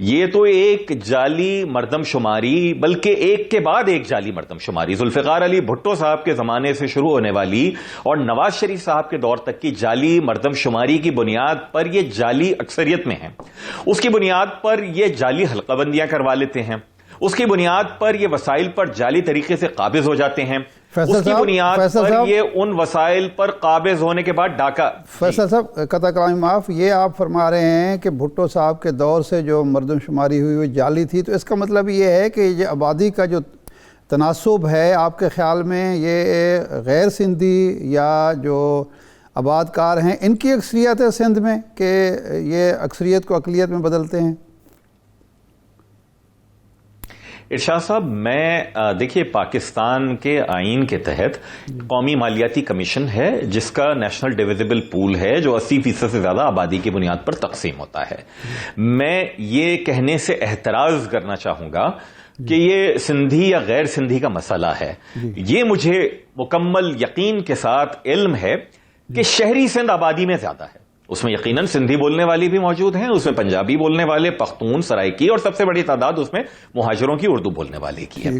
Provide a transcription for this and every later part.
یہ تو ایک جعلی مردم شماری، بلکہ ایک کے بعد ایک جعلی مردم شماری، ذوالفقار علی بھٹو صاحب کے زمانے سے شروع ہونے والی اور نواز شریف صاحب کے دور تک کی جعلی مردم شماری کی بنیاد پر یہ جعلی اکثریت میں ہیں، اس کی بنیاد پر یہ جعلی حلقہ بندیاں کروا لیتے ہیں، اس کی بنیاد پر یہ وسائل پر جعلی طریقے سے قابض ہو جاتے ہیں، اس کی بنیاد پر یہ ان وسائل پر قابض ہونے کے بعد ڈاکہ۔ فیصل صاحب قطع کلامی معاف، یہ آپ فرما رہے ہیں کہ بھٹو صاحب کے دور سے جو مردم شماری ہوئی وہ جعلی تھی، تو اس کا مطلب یہ ہے کہ یہ آبادی کا جو تناسب ہے آپ کے خیال میں یہ غیر سندھی یا جو آباد کار ہیں ان کی اکثریت ہے سندھ میں کہ یہ اکثریت کو اقلیت میں بدلتے ہیں؟ ارشاد صاحب، میں دیکھیے پاکستان کے آئین کے تحت قومی مالیاتی کمیشن ہے جس کا نیشنل ڈیویزیبل پول ہے جو 80% سے زیادہ آبادی کی بنیاد پر تقسیم ہوتا ہے۔ میں یہ کہنے سے احتراز کرنا چاہوں گا کہ یہ سندھی یا غیر سندھی کا مسئلہ ہے، یہ مجھے مکمل یقین کے ساتھ علم ہے کہ شہری سندھ آبادی میں زیادہ ہے، اس میں یقیناً سندھی بولنے والی بھی موجود ہیں، اس میں پنجابی بولنے والے، پختون، سرائکی، اور سب سے بڑی تعداد اس میں مہاجروں کی اردو بولنے والے کی ہے۔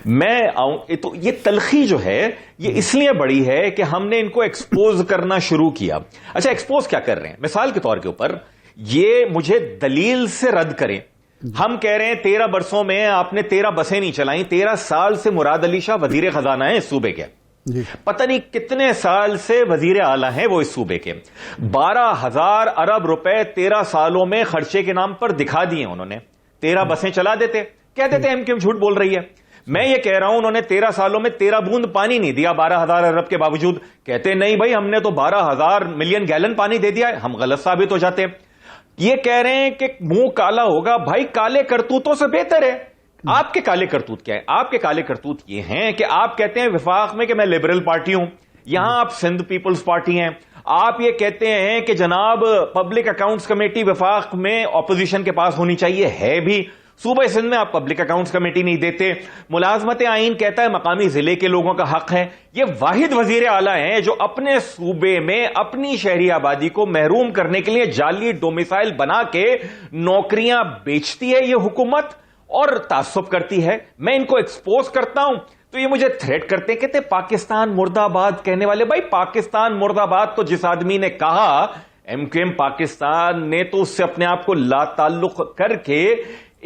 میں تو یہ تلخی جو ہے یہ اس لیے بڑی ہے کہ ہم نے ان کو ایکسپوز کرنا شروع کیا۔ اچھا، ایکسپوز کیا کر رہے ہیں؟ مثال کے طور کے اوپر یہ مجھے دلیل سے رد کریں، ہم کہہ رہے ہیں 13 برسوں میں آپ نے 13 بسیں نہیں چلائیں، 13 سال سے مراد علی شاہ وزیر خزانہ ہیں اس صوبے کے، پتہ نہیں کتنے سال سے وزیر اعلیٰ ہیں وہ اس صوبے کے، 12,000 ارب روپے 13 سالوں میں خرچے کے نام پر دکھا دیے انہوں نے۔ 13 بسیں چلا دیتے، کہہ دیتے ایم کیو ایم جھوٹ بول رہی ہے۔ میں یہ کہہ رہا ہوں انہوں نے 13 سالوں میں 13 بوند پانی نہیں دیا 12,000 ارب کے باوجود، کہتے نہیں بھائی ہم نے تو 12,000 ملین گیلن پانی دے دیا ہے، ہم غلط ثابت ہو جاتے۔ یہ کہہ رہے ہیں کہ منہ کالا ہوگا، بھائی کالے کرتوتوں سے بہتر ہے۔ آپ کے کالے کرتوت کیا ہے؟ آپ کے کالے کرتوت یہ ہیں کہ آپ کہتے ہیں وفاق میں کہ میں لبرل پارٹی ہوں، یہاں آپ سندھ پیپلز پارٹی ہیں، آپ یہ کہتے ہیں کہ جناب پبلک اکاؤنٹس کمیٹی وفاق میں اپوزیشن کے پاس ہونی چاہیے، ہے بھی، صوبہ سندھ میں آپ پبلک اکاؤنٹس کمیٹی نہیں دیتے، ملازمت آئین کہتا ہے مقامی ضلع کے لوگوں کا حق ہے۔ یہ واحد وزیر اعلیٰ ہیں جو اپنے صوبے میں اپنی شہری آبادی کو محروم کرنے کے لیے جعلی ڈومیسائل بنا کے نوکریاں بیچتی ہے یہ حکومت اور تعصب کرتی ہے۔ میں ان کو ایکسپوز کرتا ہوں تو یہ مجھے تھریٹ کرتے ہیں، کہتے پاکستان مرد آباد کہنے والے۔ بھائی پاکستان مرد آباد تو جس آدمی نے کہا، ایم کیو ایم پاکستان نے تو اس سے اپنے آپ کو لا تعلق کر کے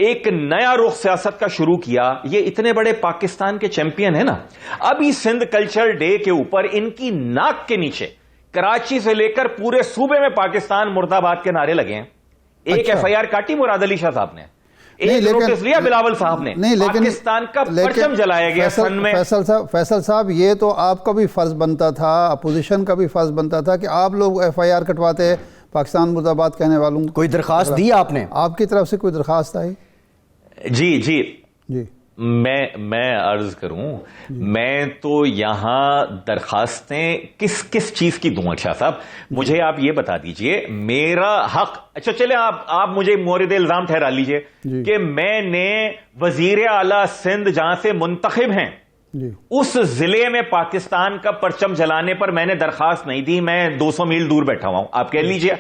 ایک نیا رخ سیاست کا شروع کیا۔ یہ اتنے بڑے پاکستان کے چیمپئن ہیں نا، ابھی سندھ کلچر ڈے کے اوپر ان کی ناک کے نیچے کراچی سے لے کر پورے صوبے میں پاکستان مرد آباد کے نارے لگے ہیں۔ ایک ایف آئی آر کاٹی مراد علی شاہ صاحب نے، ایک نوٹس لیا بلاول صاحب نے، پاکستان کا پرچم جلایا گیا سن میں۔ فیصل صاحب یہ تو آپ کا بھی فرض بنتا تھا، اپوزیشن کا بھی فرض بنتا تھا کہ آپ لوگ ایف آئی آر کٹواتے پاکستان مرد آباد کہنے والوں۔ کوئی درخواست دی آپ نے؟ آپ کی طرف سے کوئی درخواست آئی؟ جی میں عرض کروں، میں تو یہاں درخواستیں کس چیز کی دوں؟ اچھا صاحب مجھے آپ یہ بتا دیجئے، میرا حق، اچھا چلیں آپ مجھے مورد الزام ٹھہرا لیجئے کہ میں نے وزیر اعلیٰ سندھ جہاں سے منتخب ہیں اس ضلع میں پاکستان کا پرچم جلانے پر میں نے درخواست نہیں دی، میں 200 میل دور بیٹھا ہوا ہوں، آپ کہہ لیجئے،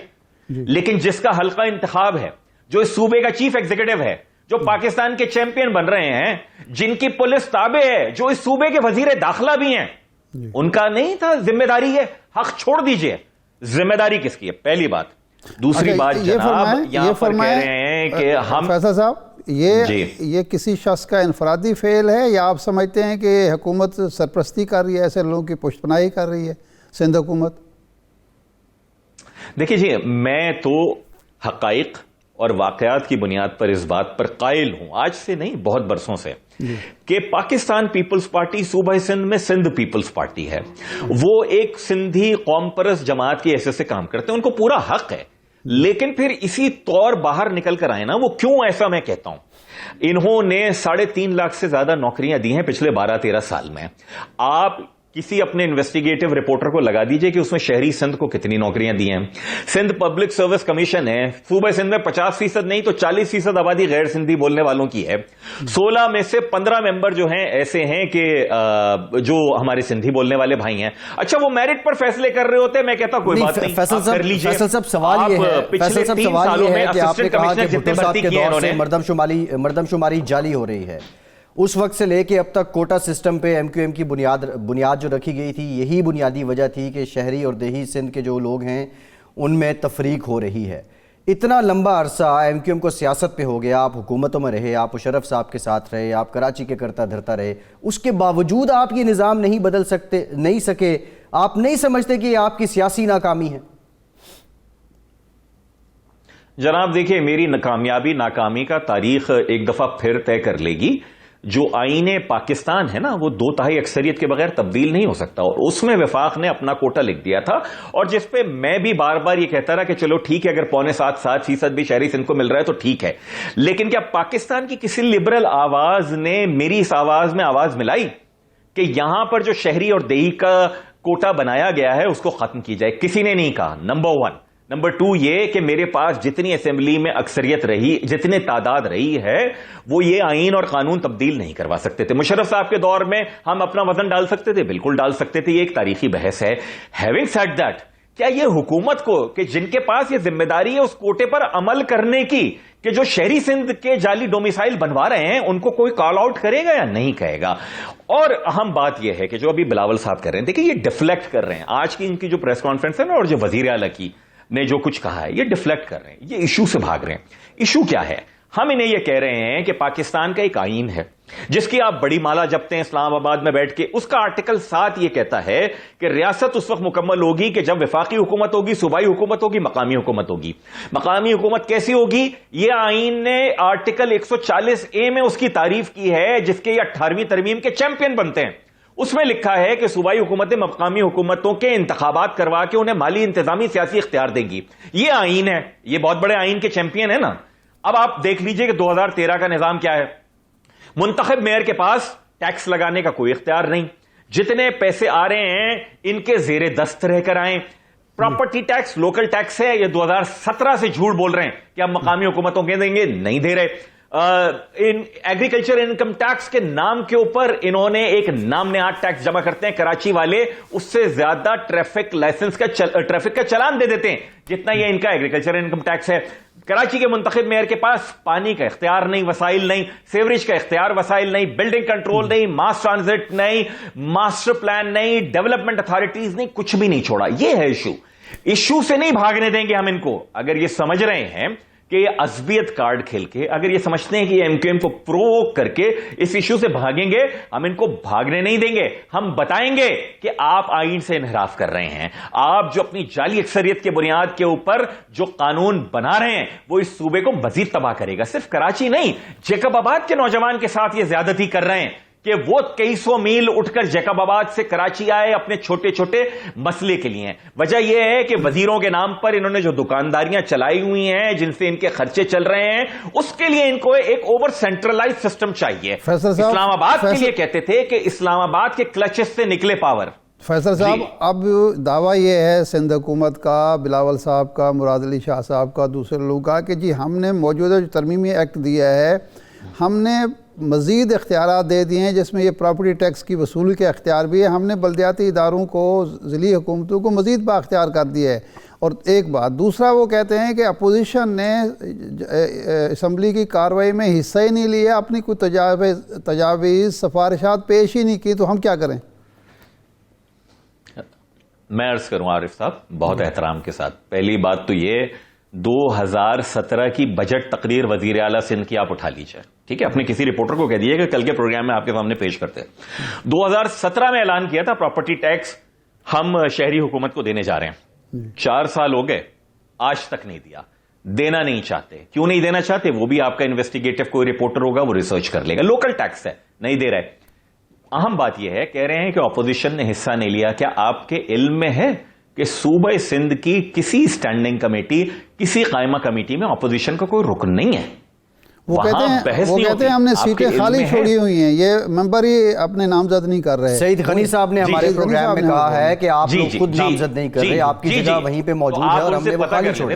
لیکن جس کا حلقہ انتخاب ہے، جو اس صوبے کا چیف ایگزیکٹو ہے، جو پاکستان کے چیمپئن بن رہے ہیں، جن کی پولیس تابع ہے، جو اس صوبے کے وزیر داخلہ بھی ہیں، ان کا نہیں تھا ذمہ داری ہے؟ حق چھوڑ دیجئے، ذمہ داری کس کی ہے؟ پہلی بات۔ دوسری بات جناب یہاں پر کہہ رہے ہیں کہ ہم، فیصل صاحب یہ کسی شخص کا انفرادی فعل ہے یا آپ سمجھتے ہیں کہ حکومت سرپرستی کر رہی ہے، ایسے لوگوں کی پشت پناہی کر رہی ہے سندھ حکومت؟ دیکھیے جی، میں تو حقائق اور واقعات کی بنیاد پر اس بات پر قائل ہوں، آج سے نہیں بہت برسوں سے، کہ پاکستان پیپلز پارٹی صوبہ سندھ میں سندھ پیپلز پارٹی ہے، وہ ایک سندھی قوم پرست جماعت کی حیثیت سے کام کرتے ہیں، ان کو پورا حق ہے، لیکن پھر اسی طور باہر نکل کر آئے نا، وہ کیوں ایسا میں کہتا ہوں، انہوں نے 3.5 لاکھ سے زیادہ نوکریاں دی ہیں پچھلے 12-13 سال میں۔ آپ کسی اپنے انویسٹیگیٹو رپورٹر کو لگا دیجئے کہ اس میں شہری سندھ کو کتنی نوکریاں دی ہیں. سندھ پبلک سروس کمیشن ہے, صوبہ سندھ میں 50% نہیں تو 40% آبادی غیر سندھی بولنے والوں کی ہے. 16 میں سے 15 ممبر جو ہیں ایسے ہیں کہ جو ہمارے سندھی بولنے والے بھائی ہیں. اچھا وہ میرٹ پر فیصلے کر رہے ہوتے, میں کہتا کوئی بات نہیں, فیصل کر لیجئے. صاحب سوال یہ ہے, پچھلے 3 سالوں میں کہ آپ نے کہا کہ بھٹو صاحب کے دور سے مردم شماری جعلی ہو رہی ہے. اس وقت سے لے کے اب تک کوٹا سسٹم پہ ایم کیو ایم کی بنیاد جو رکھی گئی تھی, یہی بنیادی وجہ تھی کہ شہری اور دیہی سندھ کے جو لوگ ہیں ان میں تفریق ہو رہی ہے. اتنا لمبا عرصہ ایم کیو ایم کو سیاست پہ ہو گیا, آپ حکومتوں میں رہے, آپ مشرف صاحب کے ساتھ رہے, آپ کراچی کے کرتا دھرتا رہے, اس کے باوجود آپ یہ نظام نہیں بدل سکے. آپ نہیں سمجھتے کہ یہ آپ کی سیاسی ناکامی ہے؟ جناب دیکھیں, میری کامیابی ناکامی کا تاریخ ایک دفعہ پھر طے کر لے گی. جو آئین پاکستان ہے نا, وہ 2/3 اکثریت کے بغیر تبدیل نہیں ہو سکتا, اور اس میں وفاق نے اپنا کوٹا لکھ دیا تھا, اور جس پہ میں بھی بار بار یہ کہتا رہا کہ چلو ٹھیک ہے, اگر 6.75% بھی شہری سندھ کو مل رہا ہے تو ٹھیک ہے. لیکن کیا پاکستان کی کسی لبرل آواز نے میری اس آواز میں آواز ملائی کہ یہاں پر جو شہری اور دیہی کا کوٹا بنایا گیا ہے اس کو ختم کی جائے؟ کسی نے نہیں کہا. نمبر 1. نمبر 2 یہ کہ میرے پاس جتنی اسمبلی میں اکثریت رہی, جتنے تعداد رہی ہے, وہ یہ آئین اور قانون تبدیل نہیں کروا سکتے تھے. مشرف صاحب کے دور میں ہم اپنا وزن ڈال سکتے تھے, بالکل ڈال سکتے تھے. یہ ایک تاریخی بحث ہے. ہیونگ سیڈ دیٹ, کیا یہ حکومت کو کہ جن کے پاس یہ ذمہ داری ہے اس کوٹے پر عمل کرنے کی کہ جو شہری سندھ کے جعلی ڈومیسائل بنوا رہے ہیں ان کو کوئی کال آؤٹ کرے گا یا نہیں کہے گا؟ اور اہم بات یہ ہے کہ جو ابھی بلاول صاحب کر رہے ہیں, دیکھیں یہ ڈیفلیکٹ کر رہے ہیں. آج کی ان کی جو پریس کانفرنس ہے نا, اور جو وزیر اعلیٰ کی نے جو کچھ کہا ہے, یہ ڈیفلیکٹ کر رہے ہیں, یہ ایشو سے بھاگ رہے ہیں. ایشو کیا ہے؟ ہم انہیں یہ کہہ رہے ہیں کہ پاکستان کا ایک آئین ہے جس کی آپ بڑی مالا جپتے ہیں اسلام آباد میں بیٹھ کے. اس کا آرٹیکل 7 یہ کہتا ہے کہ ریاست اس وقت مکمل ہوگی کہ جب وفاقی حکومت ہوگی, صوبائی حکومت ہوگی, مقامی حکومت ہوگی. مقامی حکومت کیسی ہوگی؟ یہ آئین نے آرٹیکل 140A میں اس کی تعریف کی ہے, جس کے یہ 18ویں ترمیم کے چیمپئن بنتے ہیں. اس میں لکھا ہے کہ صوبائی حکومتیں مقامی حکومتوں کے انتخابات کروا کے انہیں مالی, انتظامی, سیاسی اختیار دیں گی. یہ آئین ہے, یہ بہت بڑے آئین کے چیمپئن ہے نا. اب آپ دیکھ لیجئے کہ 2013 کا نظام کیا ہے. منتخب میئر کے پاس ٹیکس لگانے کا کوئی اختیار نہیں. جتنے پیسے آ رہے ہیں ان کے زیر دست رہ کر آئیں. پراپرٹی ٹیکس لوکل ٹیکس ہے, یہ 2017 سے جھوٹ بول رہے ہیں کہ ہم مقامی حکومتوں کے دیں گے, نہیں دے رہے. ایگریکلچر انکم ٹیکس کے نام کے اوپر انہوں نے ایک نام نہاد ٹیکس جمع کرتے ہیں. کراچی والے اس سے زیادہ ٹریفک لائسنس کا ٹریفک کا چلان دے دیتے ہیں جتنا یہ ان کا ایگریکلچر انکم ٹیکس ہے. کراچی کے منتخب میئر کے پاس پانی کا اختیار نہیں, وسائل نہیں, سیوریج کا اختیار, وسائل نہیں, بلڈنگ کنٹرول نہیں, ماس ٹرانزٹ نہیں, ماسٹر پلان نہیں, ڈیولپمنٹ اتھارٹیز نہیں, کچھ بھی نہیں چھوڑا. یہ ہے ایشو. ایشو سے نہیں بھاگنے دیں گے ہم ان کو. اگر یہ سمجھ رہے ہیں کہ یہ عصبیت کارڈ کھیل کے, اگر یہ سمجھتے ہیں کہ یہ ایم کیو ایم کو پرووک کر کے اس ایشو سے بھاگیں گے, ہم ان کو بھاگنے نہیں دیں گے. ہم بتائیں گے کہ آپ آئین سے انحراف کر رہے ہیں. آپ جو اپنی جعلی اکثریت کے بنیاد کے اوپر جو قانون بنا رہے ہیں وہ اس صوبے کو مزید تباہ کرے گا. صرف کراچی نہیں, جیکب آباد کے نوجوان کے ساتھ یہ زیادتی کر رہے ہیں کہ وہ کئی سو میل اٹھ کر جیکب آباد سے کراچی آئے اپنے چھوٹے چھوٹے مسئلے کے لیے. وجہ یہ ہے کہ وزیروں کے نام پر انہوں نے جو دکانداریاں چلائی ہوئی ہیں, جن سے ان کے خرچے چل رہے ہیں, اس کے لیے ان کو ایک اوور سینٹرلائز سسٹم چاہیے. اسلام آباد کے لیے کہتے تھے کہ اسلام آباد کے کلچز سے نکلے پاور. فیصل صاحب, اب دعویٰ یہ ہے سندھ حکومت کا, بلاول صاحب کا, مراد علی شاہ صاحب کا, دوسرے لوگوں کا, کہ جی ہم نے موجودہ جو ترمیمی ایکٹ دیا ہے ہم نے مزید اختیارات دے دیے ہیں, جس میں یہ پراپرٹی ٹیکس کی وصولی کے اختیار بھی ہے. ہم نے بلدیاتی اداروں کو, ضلعی حکومتوں کو مزید بااختیار کر دیا ہے. اور ایک بات دوسرا, وہ کہتے ہیں کہ اپوزیشن نے اسمبلی کی کارروائی میں حصہ ہی نہیں لیا, اپنی کوئی تجاویز سفارشات پیش ہی نہیں کی, تو ہم کیا کریں؟ میں عرض کروں عارف صاحب بہت احترام کے ساتھ, پہلی بات تو یہ 2017 کی بجٹ تقریر وزیر اعلیٰ سندھ کی آپ اٹھا لیجئے, ٹھیک ہے, اپنے کسی رپورٹر کو کہہ دیجئے کہ کل کے پروگرام میں آپ کے سامنے پیش کرتے ہیں. 2017 میں اعلان کیا تھا پراپرٹی ٹیکس ہم شہری حکومت کو دینے جا رہے ہیں. 4 سال ہو گئے, آج تک نہیں دیا. دینا نہیں چاہتے. کیوں نہیں دینا چاہتے وہ بھی آپ کا انویسٹیگیٹو کوئی رپورٹر ہوگا, وہ ریسرچ کر لے گا. لوکل ٹیکس ہے, نہیں دے رہے. اہم بات یہ ہے, کہہ رہے ہیں کہ اپوزیشن نے حصہ نہیں لیا. کیا آپ کے علم میں ہے کہ صوبہ سندھ کی کسی اسٹینڈنگ کمیٹی, کسی قائمہ کمیٹی میں اپوزیشن کا کوئی رکن نہیں ہے؟ وہ کہتے ہیں ہم نے سیٹیں خالی چھوڑی ہوئی ہیں, یہ ممبر ہی اپنے نامزد نہیں کر رہے. سعید غنی صاحب نے ہمارے پروگرام میں کہا ہے کہ آپ لوگ خود نامزد نہیں کر رہے, آپ کی جگہ وہیں پہ موجود ہے اور ہم نے وہ خالی چھوڑے.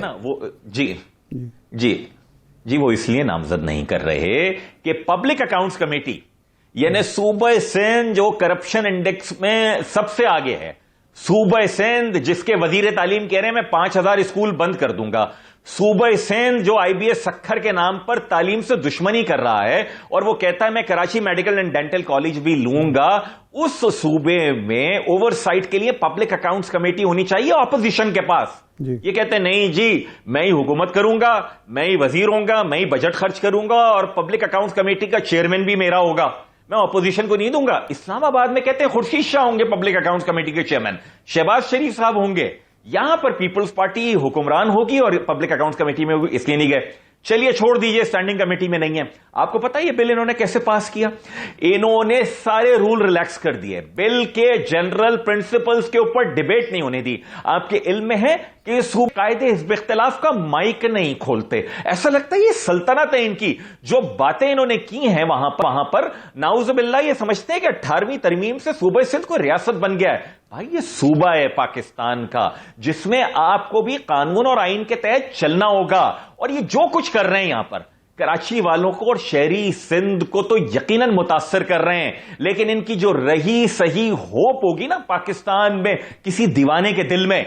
جی وہ اس لیے نامزد نہیں کر رہے کہ پبلک اکاؤنٹس کمیٹی یعنی صوبہ سندھ جو کرپشن انڈیکس میں سب سے آگے ہے, صوبہ سندھ جس کے وزیر تعلیم کہہ رہے ہیں میں 5000 اسکول بند کر دوں گا, صوبہ سندھ جو آئی بی ایس سکھر کے نام پر تعلیم سے دشمنی کر رہا ہے اور وہ کہتا ہے میں Karachi medical and dental college بھی لوں گا, اس صوبے میں اوور سائٹ کے لیے پبلک اکاؤنٹس کمیٹی ہونی چاہیے اپوزیشن کے پاس. یہ کہتے ہیں نہیں جی میں ہی حکومت کروں گا, میں ہی وزیر ہوں گا, میں ہی بجٹ خرچ کروں گا اور پبلک اکاؤنٹس کمیٹی کا چیئرمین بھی میرا ہوگا, میں اپوزیشن کو نہیں دوں گا. اسلام آباد میں کہتے ہیں خورشید شاہ ہوں گے پبلک اکاؤنٹس کمیٹی کے چیئرمین, شہباز شریف صاحب ہوں گے. یہاں پر پیپلز پارٹی حکمران ہوگی اور پبلک اکاؤنٹس کمیٹی میں اس لیے نہیں گئے. چلیے چھوڑ دیجئے اسٹینڈنگ کمیٹی میں نہیں ہے. آپ کو پتا یہ بل انہوں نے کیسے پاس کیا؟ انہوں نے سارے رول ریلیکس کر دیے, بل کے جنرل پرنسپلز کے اوپر ڈیبیٹ نہیں ہونے دی. آپ کے علم میں ہے کہ قاعدے حزب اختلاف کا مائک نہیں کھولتے, ایسا لگتا ہے یہ سلطنت ہے ان کی. جو باتیں انہوں نے کی ہیں وہاں پر نعوذ باللہ یہ سمجھتے ہیں کہ 18ویں ترمیم سے صوبہ سندھ کو ریاست بن گیا ہے. بھائی یہ صوبہ ہے پاکستان کا جس میں آپ کو بھی قانون اور آئین کے تحت چلنا ہوگا, اور یہ جو کچھ کر رہے ہیں یہاں پر کراچی والوں کو اور شہری سندھ کو تو یقیناً متاثر کر رہے ہیں, لیکن ان کی جو رہی صحیح ہوپ ہوگی نا پاکستان میں کسی دیوانے کے دل میں,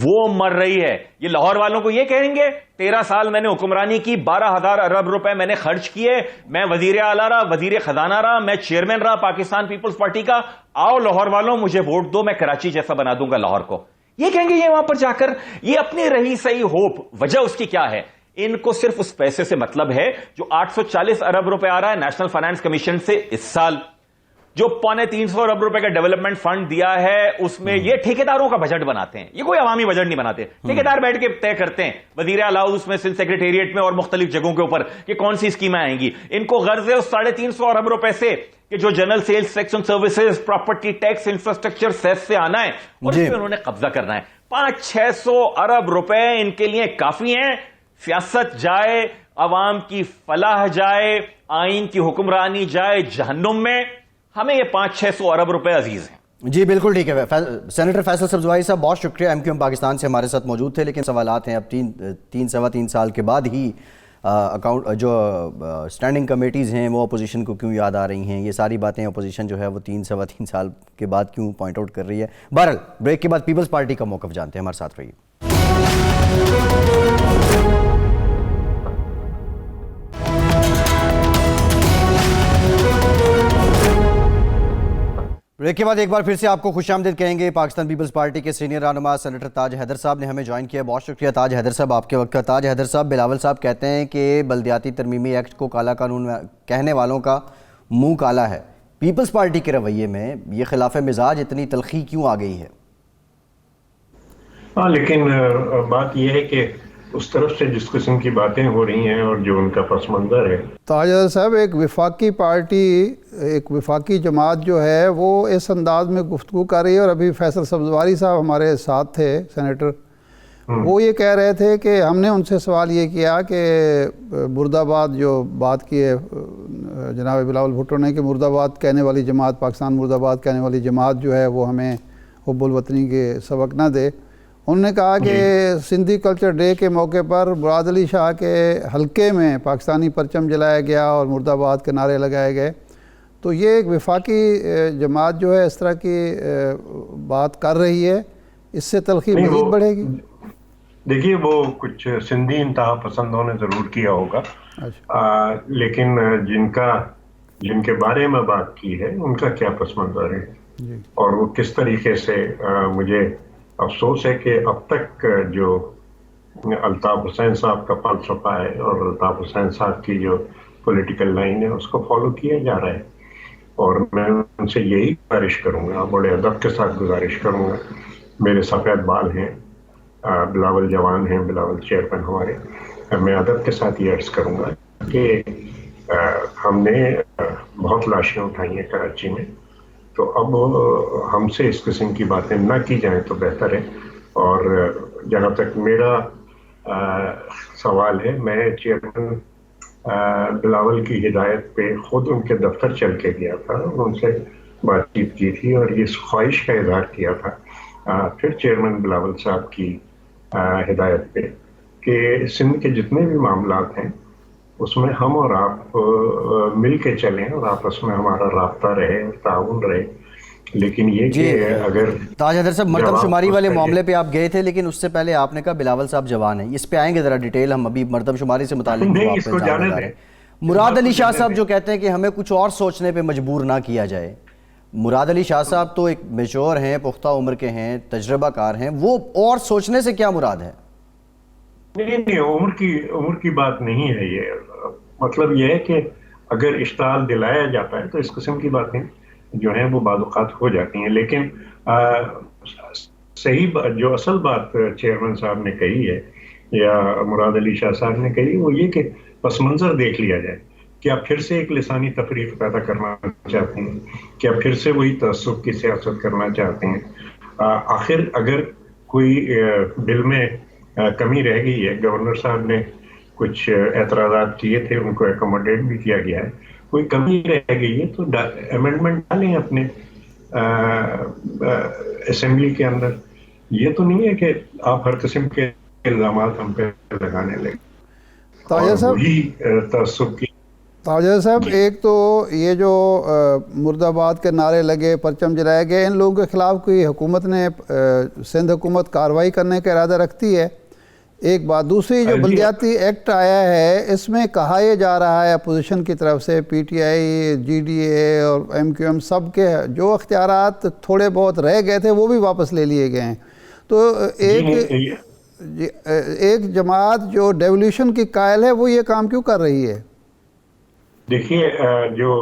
وہ مر رہی ہے. یہ لاہور والوں کو یہ کہیں گے 13 سال میں نے حکمرانی کی, 12,000 ارب روپے میں نے خرچ کیے, میں وزیر اعلیٰ رہا, وزیر خزانہ رہا, میں چیئرمین رہا پاکستان پیپلز پارٹی کا, آؤ لاہور والوں مجھے ووٹ دو, میں کراچی جیسا بنا دوں گا لاہور کو. یہ کہیں گے یہ وہاں پر جا کر, یہ اپنی رہی صحیح ہوپ. وجہ اس کی کیا ہے؟ ان کو صرف اس پیسے سے مطلب ہے جو 840 ارب روپے آ رہا ہے نیشنل فائنانس کمیشن سے اس سال, جو 350 ارب روپے کا ڈیولپمنٹ فنڈ دیا ہے, اس میں یہ ٹھیکیداروں کا بجٹ بناتے ہیں, یہ کوئی عوامی بجٹ نہیں بناتے. ٹھیکیدار بیٹھ کے طے کرتے ہیں وزیر اعلیٰ ہاؤس میں, سیکریٹریٹ میں اور مختلف جگہوں کے اوپر کہ کون سی اسکیمیں آئیں گی. ان کو غرض ہے اس 350 ارب روپے سے کہ جو general sales tax and services, property tax, infrastructure cess سے آنا ہے اور اس پہ انہوں نے قبضہ کرنا ہے. 500-600 ارب روپے ان کے لیے کافی ہیں. سیاست جائے, عوام کی فلاح جائے, آئین کی حکمرانی جائے جہنم میں, ہمیں یہ 500-600 ارب روپے عزیز ہیں. جی بالکل ٹھیک ہے. سینیٹر فیصل سبزواری صاحب بہت شکریہ, ایم کیو ایم پاکستان سے ہمارے ساتھ موجود تھے. لیکن سوالات ہیں اب 3 سال کے بعد ہی اکاؤنٹ جو اسٹینڈنگ کمیٹیز ہیں وہ اپوزیشن کو کیوں یاد آ رہی ہیں, یہ ساری باتیں اپوزیشن جو ہے وہ 3 سال کے بعد کیوں پوائنٹ آؤٹ کر رہی ہے. بہرحال بریک کے بعد پیپلز پارٹی کا موقف جانتے ہیں, ہمارے ساتھ رہیے. بریک کے بعد ایک بار پھر سے آپ کو خوش آمدید کہیں گے. پاکستان پیپلز پارٹی کے سینئر رہنما سینیٹر تاج حیدر صاحب نے ہمیں جوائن کیا. بہت شکریہ تاج حیدر صاحب آپ کے وقت کا. تاج حیدر صاحب, بلاول صاحب کہتے ہیں کہ بلدیاتی ترمیمی ایکٹ کو کالا قانون کہنے والوں کا منہ کالا ہے. پیپلز پارٹی کے رویے میں یہ خلاف مزاج اتنی تلخی کیوں آ گئی ہے؟ ہاں لیکن بات یہ ہے کہ اس طرف سے جس قسم کی باتیں ہو رہی ہیں اور جو ان کا پس منظر ہے. تاج حیدر صاحب, ایک وفاقی پارٹی, ایک وفاقی جماعت جو ہے وہ اس انداز میں گفتگو کر رہی ہے, اور ابھی فیصل سبزواری صاحب ہمارے ساتھ تھے سینیٹر, وہ یہ کہہ رہے تھے کہ ہم نے ان سے سوال یہ کیا کہ مرد آباد جو بات کی ہے جناب بلاول بھٹو نے کہ مرد آباد کہنے والی جماعت, پاکستان مرد آباد کہنے والی جماعت جو ہے وہ ہمیں حب الوطنی کے سبق نہ دے. انہوں نے کہا کہ سندھی کلچر ڈے کے موقع پر مراد علی شاہ کے حلقے میں پاکستانی پرچم جلایا گیا اور مرد آباد کے نعرے لگائے گئے. تو یہ ایک وفاقی جماعت جو ہے اس طرح کی بات کر رہی ہے, اس سے تلخی مزید بڑھے گی. دیکھیے وہ کچھ سندھی انتہا پسندوں نے ضرور کیا ہوگا, لیکن جن کے بارے میں بات کی ہے ان کا کیا پس منظر ہے اور وہ کس طریقے سے, مجھے افسوس ہے کہ اب تک جو الطاف حسین صاحب کا فلسفہ ہے اور الطاف حسین صاحب کی جو پولیٹیکل لائن ہے اس کو فالو کیا جا رہا ہے. اور میں ان سے یہی گزارش کروں گا, بڑے ادب کے ساتھ گزارش کروں گا, میرے سفید بال ہیں, بلاول جوان ہیں, بلاول چیئرمین ہمارے, میں ادب کے ساتھ یہ عرض کروں گا کہ ہم نے بہت لاشیں اٹھائی ہیں کراچی میں, تو اب ہم سے اس قسم کی باتیں نہ کی جائیں تو بہتر ہے. اور جہاں تک میرا سوال ہے, میں چیئرمین بلاول کی ہدایت پہ خود ان کے دفتر چل کے گیا تھا، ان سے بات چیت کی تھی اور یہ خواہش کا اظہار کیا تھا پھر چیئرمین بلاول صاحب کی ہدایت پہ کہ سندھ کے جتنے بھی معاملات ہیں اس میں ہم اور آپ مل کے چلیں اور آپس میں ہمارا رابطہ رہے، تعاون رہے. لیکن یہ کہ اگر تاج حیدر صاحب مردم شماری والے معاملے پہ آپ گئے تھے، لیکن اس سے پہلے آپ نے کہا بلاول صاحب جوان ہیں، اس پہ آئیں گے ذرا ڈیٹیل، ہم ابھی مردم شماری سے متعلق مراد علی شاہ صاحب جو کہتے ہیں کہ ہمیں کچھ اور سوچنے پہ مجبور نہ کیا جائے. مراد علی شاہ صاحب تو ایک میچور ہیں، پختہ عمر کے ہیں، تجربہ کار ہیں، وہ اور سوچنے سے کیا مراد ہے؟ نہیں، عمر کی بات نہیں ہے. یہ مطلب یہ ہے کہ اگر اشتعال دلایا جاتا ہے تو اس قسم کی باتیں جو ہیں وہ بعض اوقات ہو جاتی ہیں. لیکن صحیح جو اصل بات چیئرمین صاحب نے کہی ہے یا مراد علی شاہ صاحب نے کہی وہ یہ کہ پس منظر دیکھ لیا جائے. کیا پھر سے ایک لسانی تفریق پیدا کرنا چاہتے ہیں؟ کیا پھر سے وہی تعصب کی سیاست کرنا چاہتے ہیں؟ آخر اگر کوئی بل میں کمی رہ گئی ہے، گورنر صاحب نے کچھ اعتراضات کیے تھے، ان کو ایکوموڈیٹ بھی کیا گیا ہے، کوئی کمی رہ گئی ہے تو امینڈمنٹ ڈالیں اپنے اسمبلی کے اندر. یہ تو نہیں ہے کہ آپ ہر قسم کے الزامات ہم پہ لگانے لگے. تاجر صاحب، تعصب کی تاجر صاحب، ایک تو یہ جو مرد آباد کے نعرے لگے، پرچم جلائے گئے، ان لوگوں کے خلاف کوئی حکومت نے سندھ حکومت کارروائی کرنے کا ارادہ رکھتی ہے؟ ایک بات. دوسری جو بلدیاتی ایکٹ آیا ہے اس میں کہا یہ جا رہا ہے اپوزیشن کی طرف سے، P T I, G D A اور ایم کیو ایم سب کے جو اختیارات تھوڑے بہت رہ گئے تھے وہ بھی واپس لے لیے گئے ہیں. تو ایک جماعت جو ڈیولیوشن کی قائل ہے وہ یہ کام کیوں کر رہی ہے؟ دیکھیے، جو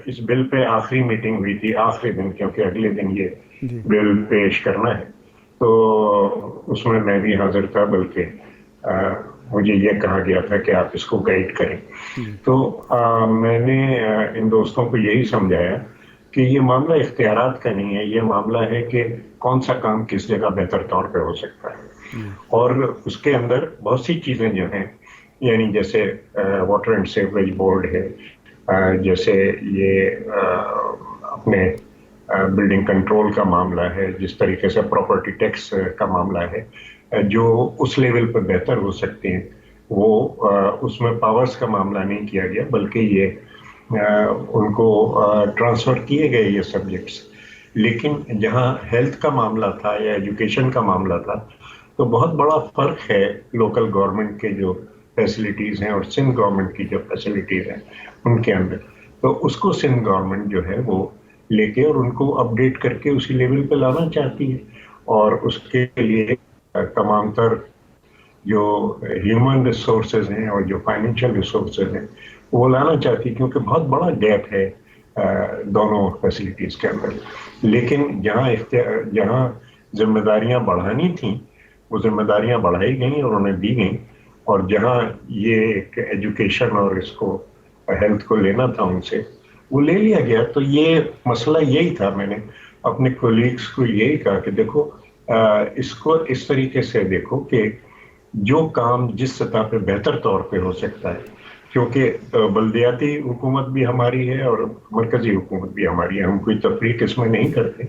اس بل پہ آخری میٹنگ ہوئی تھی، آخری دن، کیونکہ اگلے دن یہ بل پیش کرنا ہے، تو اس میں بھی حاضر تھا، بلکہ مجھے یہ کہا گیا تھا کہ آپ اس کو گائیڈ کریں. تو میں نے ان دوستوں کو یہی سمجھایا کہ یہ معاملہ اختیارات کا نہیں ہے، یہ معاملہ ہے کہ کون سا کام کس جگہ بہتر طور پہ ہو سکتا ہے. اور اس کے اندر بہت سی چیزیں جو ہیں، یعنی جیسے واٹر اینڈ سیوریج بورڈ ہے، جیسے یہ اپنے بلڈنگ کنٹرول کا معاملہ ہے، جس طریقے سے پراپرٹی ٹیکس کا معاملہ ہے، جو اس لیول پہ بہتر ہو سکتے ہیں، وہ اس میں پاورز کا معاملہ نہیں کیا گیا، بلکہ یہ ان کو ٹرانسفر کیے گئے یہ سبجیکٹس. لیکن جہاں ہیلتھ کا معاملہ تھا یا ایجوکیشن کا معاملہ تھا تو بہت بڑا فرق ہے لوکل گورنمنٹ کے جو فیسلٹیز ہیں اور سندھ گورنمنٹ کی جو فیسلٹیز ہیں ان کے اندر. تو اس کو سندھ گورنمنٹ جو ہے وہ لے کے اور ان کو اپڈیٹ کر کے اسی لیول پہ لانا چاہتی ہے، اور اس کے لیے تمام تر جو ہیومن ریسورسز ہیں اور جو فائنینشیل ریسورسز ہیں وہ لانا چاہتی ہے، کیونکہ بہت بڑا گیپ ہے دونوں فیسلٹیز کے اندر. لیکن جہاں ذمہ داریاں بڑھانی تھیں وہ ذمہ داریاں بڑھائی گئیں اور انہیں دی گئیں، اور جہاں یہ ایک ایجوکیشن اور اس کو ہیلتھ کو لینا تھا ان سے وہ لے لیا گیا. تو یہ مسئلہ یہی تھا. میں نے اپنے کولیگز کو یہی کہا کہ دیکھو، اس کو اس طریقے سے دیکھو کہ جو کام جس سطح پہ بہتر طور پہ ہو سکتا ہے، کیونکہ بلدیاتی حکومت بھی ہماری ہے اور مرکزی حکومت بھی ہماری ہے، ہم کوئی تفریق اس میں نہیں کرتے،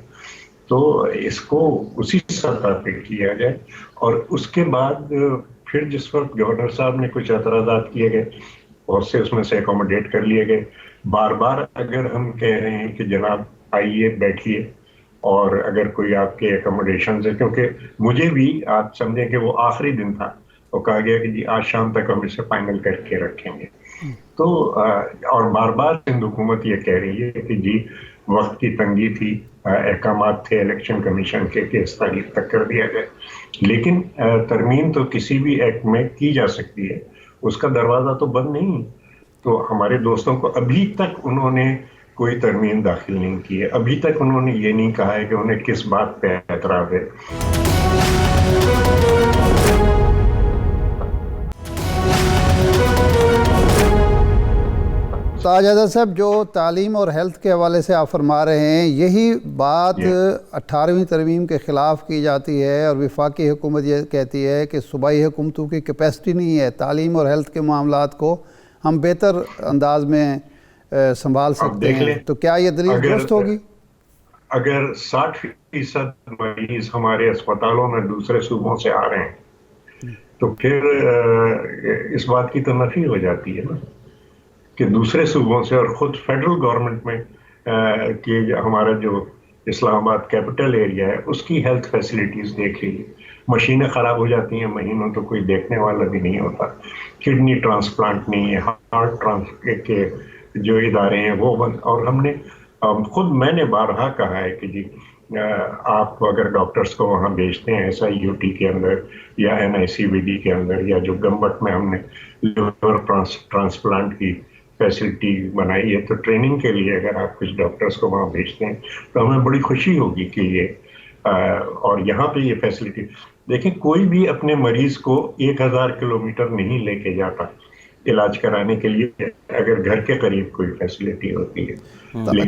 تو اس کو اسی سطح پہ کیا جائے. اور اس کے بعد پھر جس وقت گورنر صاحب نے کچھ اعتراضات کیے گئے، بہت سے اس میں سے ایکوموڈیٹ کر لیے گئے. بار بار اگر ہم کہہ رہے ہیں کہ جناب آئیے بیٹھیے، اور اگر کوئی آپ کے ایکوموڈیشنز ہے، کیونکہ مجھے بھی آپ سمجھیں کہ وہ آخری دن تھا، وہ کہا گیا کہ جی آج شام تک ہم اسے فائنل کر کے رکھیں گے. تو اور بار بار سندھ حکومت یہ کہہ رہی ہے کہ جی وقت کی تنگی تھی، احکامات تھے الیکشن کمیشن کے کہ اس تاریخ تک کر دیا جائے. لیکن ترمیم تو کسی بھی ایکٹ میں کی جا سکتی ہے، اس کا دروازہ تو بند نہیں. تو ہمارے دوستوں کو ابھی تک انہوں نے کوئی ترمیم داخل نہیں کی ہے، ابھی تک انہوں نے یہ نہیں کہا ہے کہ انہیں کس بات پہ اعتراض ہے. تاج حیدر صاحب، جو تعلیم اور ہیلتھ کے حوالے سے آپ فرما رہے ہیں، یہی بات 18ویں ترمیم کے خلاف کی جاتی ہے، اور وفاقی حکومت یہ کہتی ہے کہ صوبائی حکومتوں کی کیپیسٹی نہیں ہے تعلیم اور ہیلتھ کے معاملات کو ہم بہتر انداز میں سنبھال سکتے ہیں، تو کیا یہ دلیل درست ہوگی؟ اگر 60% مریض ہمارے اسپتالوں میں دوسرے صوبوں سے آ رہے ہیں تو پھر اس بات کی تو نفی ہو جاتی ہے نا کہ دوسرے صوبوں سے، اور خود فیڈرل گورنمنٹ میں کہ ہمارا جو اسلام آباد کیپٹل ایریا ہے اس کی ہیلتھ فیسلٹیز دیکھ لیجیے، مشینیں خراب ہو جاتی ہیں مہینوں تو کوئی دیکھنے والا بھی نہیں ہوتا، کڈنی ٹرانسپلانٹ نہیں ہے، ہارٹ ٹرانسپلانٹ کے جو ادارے ہیں وہ بند، اور ہم نے خود میں نے بارہا کہا ہے کہ جی آپ اگر ڈاکٹرز کو وہاں بھیجتے ہیں SIUT کے اندر یا NICVD کے اندر یا جو گمبٹ میں ہم نے لیور ٹرانسپلانٹ کی فیسلٹی بنائی ہے، تو ٹریننگ کے لیے اگر آپ کچھ ڈاکٹرز کو وہاں بھیجتے ہیں تو ہمیں بڑی خوشی ہوگی کہ یہ اور یہاں پہ یہ فیسلٹی دیکھیں، کوئی بھی اپنے مریض کو 1000 کلومیٹر نہیں لے کے جاتا علاج کرانے کے لیے اگر گھر کے قریب کوئی فیسلٹی ہوتی ہے.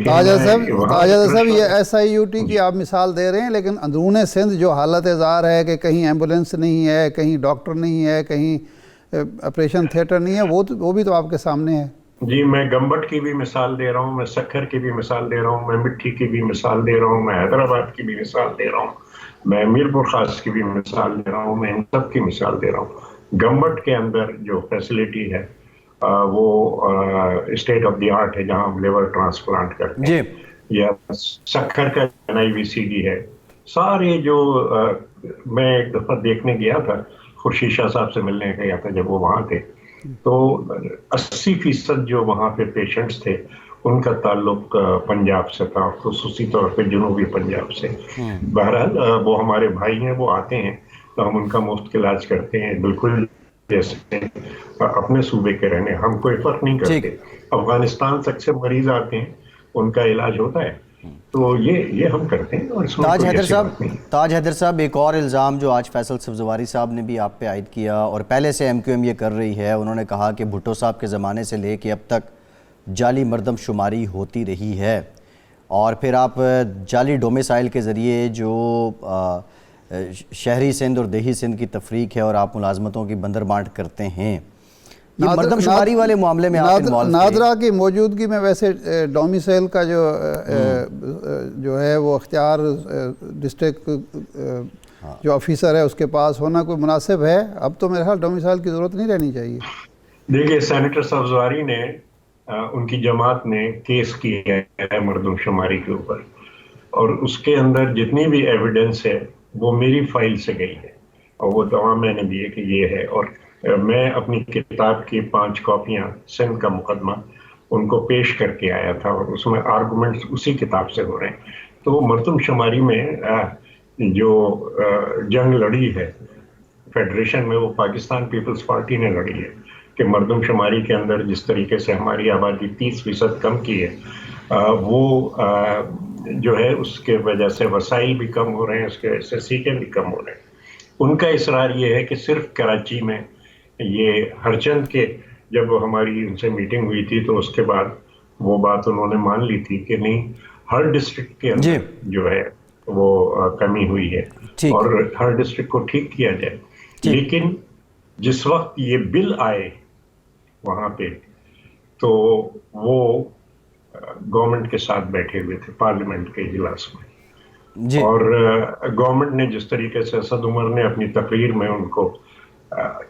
تاجر صاحب یہ SIUT کی آپ مثال دے رہے ہیں، لیکن اندرون سندھ جو حالت زار ہے کہ کہیں ایمبولینس نہیں ہے، کہیں ڈاکٹر نہیں ہے، کہیں آپریشن تھیٹر نہیں ہے، وہ بھی تو آپ کے سامنے ہے. جی میں گمبٹ کی بھی مثال دے رہا ہوں، میں سکھر کی بھی مثال دے رہا ہوں، میں مٹھی کی بھی مثال دے رہا ہوں، میں حیدرآباد کی بھی مثال دے رہا ہوں، میں میرپور خاص کی بھی مثال دے رہا ہوں، میں ان سب کی مثال دے رہا ہوں. گمبٹ کے اندر جو فیسلٹی ہے وہ اسٹیٹ آف دی آرٹ ہے جہاں ہم لیور ٹرانسپلانٹ کرتے ہیں، یا سکھر کا NIVCD ہے. سارے جو میں ایک دفعہ دیکھنے گیا تھا، خورشید شاہ صاحب سے ملنے گیا تھا جب وہ وہاں تھے، تو 80% جو وہاں پہ پیشنٹس تھے ان کا تعلق پنجاب سے تھا، خصوصی طور پہ جنوبی پنجاب سے. بہرحال وہ ہمارے بھائی ہیں، وہ آتے ہیں تو ہم ان کا مفت علاج کرتے ہیں، بالکل جیسے اپنے صوبے کے رہنے، ہم کوئی فرق نہیں کرتے. افغانستان تک سے مریض آتے ہیں، ان کا علاج ہوتا ہے، تو یہ ہم کرتے ہیں. اور تاج حیدر صاحب ایک اور الزام جو آج فیصل سبزواری صاحب نے بھی آپ پہ عائد کیا، اور پہلے سے MQM یہ کر رہی ہے، انہوں نے کہا کہ بھٹو صاحب کے زمانے سے لے کے اب تک جعلی مردم شماری ہوتی رہی ہے، اور پھر آپ جعلی ڈومیسائل کے ذریعے جو شہری سندھ اور دیہی سندھ کی تفریق ہے اور آپ ملازمتوں کی بندر بانٹ کرتے ہیں، یہ مردم شماری والے معاملے میں آپ انوالو نادرا کی موجودگی میں ویسے ڈومیسائل کا جو ہے وہ اختیار ڈسٹرکٹ جو آفیسر ہے اس کے پاس ہونا کوئی مناسب ہے؟ اب تو میرے خیال ڈومیسائل کی ضرورت نہیں رہنی چاہیے. دیکھیے سینیٹر سبزواری نے ان کی جماعت نے کیس کیا ہے مردم شماری کے اوپر، اور اس کے اندر جتنی بھی ایویڈنس ہے وہ میری فائل سے گئی ہے، اور وہ دعویٰ میں نے دیے کہ یہ ہے. اور میں اپنی کتاب کی 5 کاپیاں سندھ کا مقدمہ ان کو پیش کر کے آیا تھا، اور اس میں آرگومنٹس اسی کتاب سے ہو رہے ہیں. تو مردم شماری میں جو جنگ لڑی ہے فیڈریشن میں، وہ پاکستان پیپلز پارٹی نے لڑی ہے کہ مردم شماری کے اندر جس طریقے سے ہماری آبادی 30% کم کی ہے، وہ جو ہے اس کے وجہ سے وسائل بھی کم ہو رہے ہیں، اس کے وجہ سے سیٹیں بھی کم ہو رہے ہیں. ان کا اصرار یہ ہے کہ صرف کراچی میں یہ ہرچند کے جب ہماری ان سے میٹنگ ہوئی تھی تو اس کے بعد وہ بات انہوں نے مان لی تھی کہ نہیں، ہر ڈسٹرکٹ کے اندر جو ہے وہ کمی ہوئی ہے اور ہر ڈسٹرکٹ کو ٹھیک کیا جائے. لیکن جس وقت یہ بل آئے وہاں پہ تو وہ گورنمنٹ کے ساتھ بیٹھے ہوئے تھے پارلیمنٹ کے اجلاس میں، اور گورنمنٹ نے جس طریقے سے اسد عمر نے اپنی تقریر میں ان کو،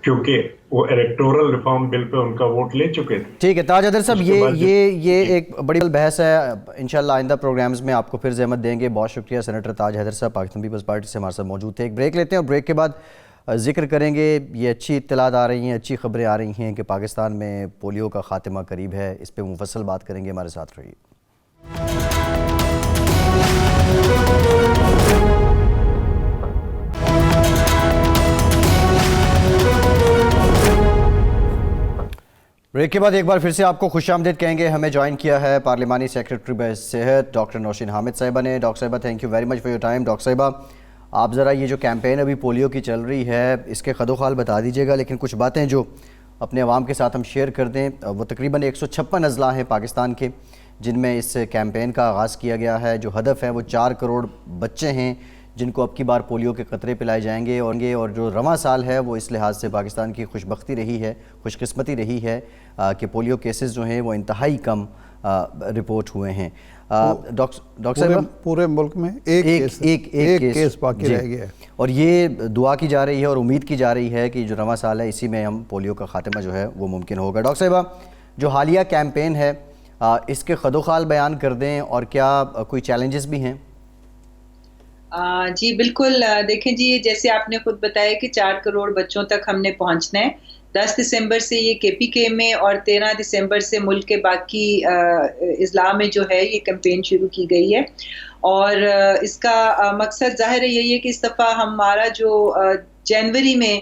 کیونکہ وہ الیکٹورل ریفارم بل پہ ان کا ووٹ لے چکے تھے. ٹھیک ہے تاج حیدر صاحب، یہ ایک بڑی بحث ہے، انشاءاللہ آئندہ پروگرامز میں آپ کو پھر زحمت دیں گے. بہت شکریہ سینیٹر تاج حیدر صاحب، پاکستان پیپلز پارٹی سے ہمارے ساتھ موجود تھے. ایک بریک لیتے ہیں اور بریک کے بعد ذکر کریں گے. یہ اچھی اطلاعات آ رہی ہیں، اچھی خبریں آ رہی ہیں کہ پاکستان میں پولیو کا خاتمہ قریب ہے، اس پہ مفصل بات کریں گے. ہمارے ساتھ رہیے. بریک کے بعد ایک بار پھر سے آپ کو خوش آمدید کہیں گے. ہمیں جوائن کیا ہے پارلیمانی سیکریٹری بصحت ڈاکٹر نوشین حامد صاحبہ نے. ڈاکٹر صاحبہ thank you very much for your time. Doctor صاحبہ آپ ذرا یہ جو کیمپین ابھی پولیو کی چل رہی ہے اس کے خد و خال بتا دیجیے گا، لیکن کچھ باتیں جو اپنے عوام کے ساتھ ہم شیئر کر دیں. وہ تقریباً 156 اضلاع ہیں پاکستان کے جن میں اس کیمپین کا آغاز کیا گیا ہے. جو ہدف ہے وہ 4 کروڑ بچے ہیں جن کو اب کی بار پولیو کے قطرے پلائے جائیں گے اور جو رواں سال ہے وہ اس لحاظ سے پاکستان کی خوش بختی رہی ہے، خوش قسمتی رہی ہے کہ پولیو کیسز جو ہیں وہ انتہائی کم رپورٹ ہوئے ہیں۔ ڈاکٹر صاحب پورے ملک میں ایک کیس باقی رہ گیا ہے، اور یہ دعا کی جا رہی ہے اور امید کی جا رہی ہے کہ جو رواں سال ہے اسی میں ہم پولیو کا خاتمہ جو ہے وہ ممکن ہوگا۔ ڈاکٹر صاحبہ، جو حالیہ کیمپین ہے اس کے خد و خال بیان کر دیں، اور کیا کوئی چیلنجز بھی ہیں؟ جی بالکل، دیکھیں جی جیسے آپ نے خود بتایا کہ 4 کروڑ بچوں تک ہم نے پہنچنا ہے۔ 10 دسمبر سے یہ KPK میں اور 13 دسمبر سے ملک کے باقی اضلاع میں جو ہے یہ کیمپین شروع کی گئی ہے، اور اس کا مقصد ظاہر ہے یہی ہے کہ اس دفعہ ہمارا جو جنوری میں